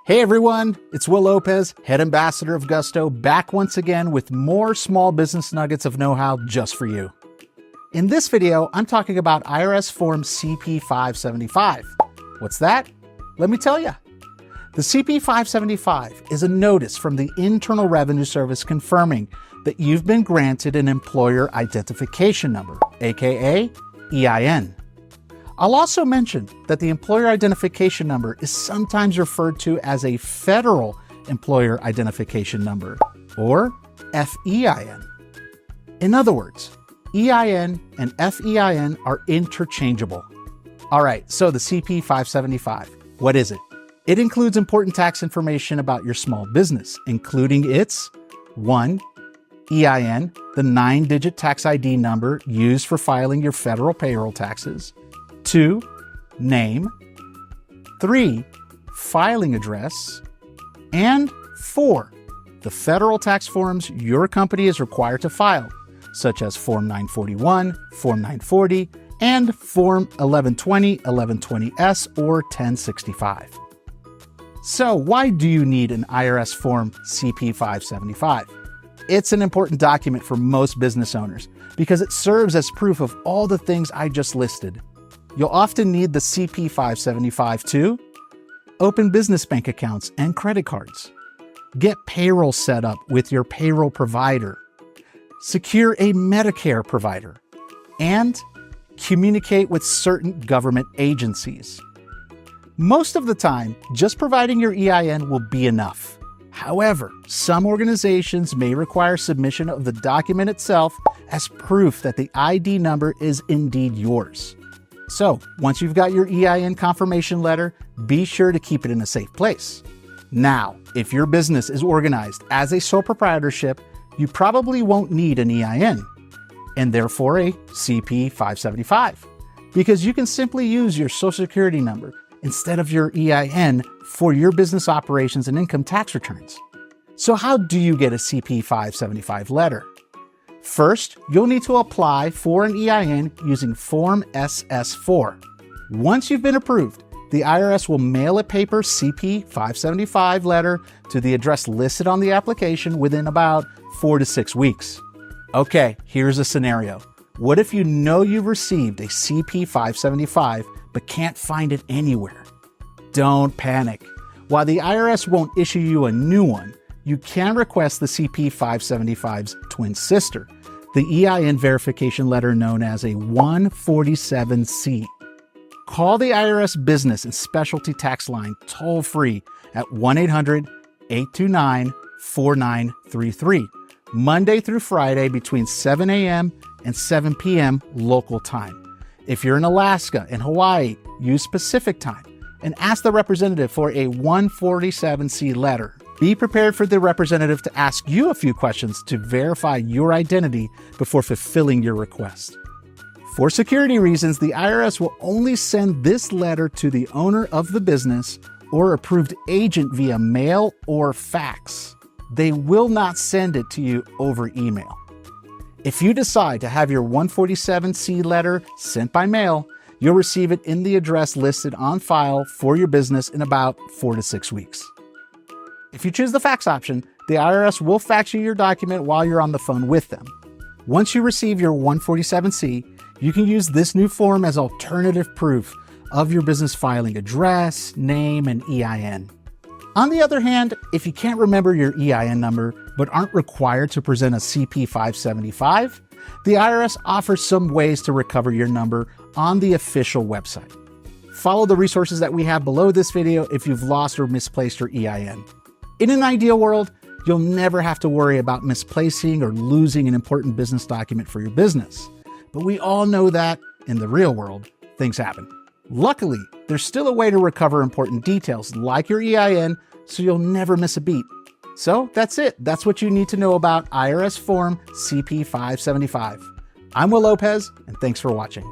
Hey everyone, it's Will Lopez, Head Ambassador of Gusto, back once again with more small business nuggets of know-how just for you. In this video, I'm talking about IRS Form CP-575. What's that? Let me tell you. The CP-575 is a notice from the Internal Revenue Service confirming that you've been granted an Employer Identification Number, aka EIN. I'll also mention that the Employer Identification Number is sometimes referred to as a Federal Employer Identification Number, or FEIN. In other words, EIN and FEIN are interchangeable. All right, so the CP-575, what is it? It includes important tax information about your small business, including its 1. EIN, the 9-digit tax ID number used for filing your federal payroll taxes. 2. Name. 3. Filing address. And 4. The federal tax forms your company is required to file, such as Form 941, Form 940, and Form 1120, 1120S, or 1065. So why do you need an IRS Form CP-575? It's an important document for most business owners because it serves as proof of all the things I just listed. You'll often need the CP-575 to open business bank accounts and credit cards, get payroll set up with your payroll provider, secure a Medicare provider, and communicate with certain government agencies. Most of the time, just providing your EIN will be enough. However, some organizations may require submission of the document itself as proof that the ID number is indeed yours. So, once you've got your EIN confirmation letter, be sure to keep it in a safe place. Now, if your business is organized as a sole proprietorship, you probably won't need an EIN, and therefore a CP-575, because you can simply use your Social Security number instead of your EIN for your business operations and income tax returns. So how do you get a CP-575 letter? First, you'll need to apply for an EIN using Form SS4. Once you've been approved, the IRS will mail a paper CP-575 letter to the address listed on the application within about 4 to 6 weeks. Okay, here's a scenario. What if you know you've received a CP-575 but can't find it anywhere? Don't panic. While the IRS won't issue you a new one, you can request the CP-575's twin sister, the EIN verification letter known as a 147C. Call the IRS Business and Specialty Tax Line toll-free at 1-800-829-4933, Monday through Friday between 7 a.m. and 7 p.m. local time. If you're in Alaska and Hawaii, use Pacific time and ask the representative for a 147C letter. Be prepared for the representative to ask you a few questions to verify your identity before fulfilling your request. For security reasons, the IRS will only send this letter to the owner of the business or approved agent via mail or fax. They will not send it to you over email. If you decide to have your 147C letter sent by mail, you'll receive it in the address listed on file for your business in about 4 to 6 weeks. If you choose the fax option, the IRS will fax you your document while you're on the phone with them. Once you receive your 147C, you can use this new form as alternative proof of your business filing address, name, and EIN. On the other hand, if you can't remember your EIN number but aren't required to present a CP-575, the IRS offers some ways to recover your number on the official website. Follow the resources that we have below this video if you've lost or misplaced your EIN. In an ideal world, you'll never have to worry about misplacing or losing an important business document for your business. But we all know that, in the real world, things happen. Luckily, there's still a way to recover important details like your EIN, so you'll never miss a beat. So that's it. That's what you need to know about IRS Form CP-575. I'm Will Lopez, and thanks for watching.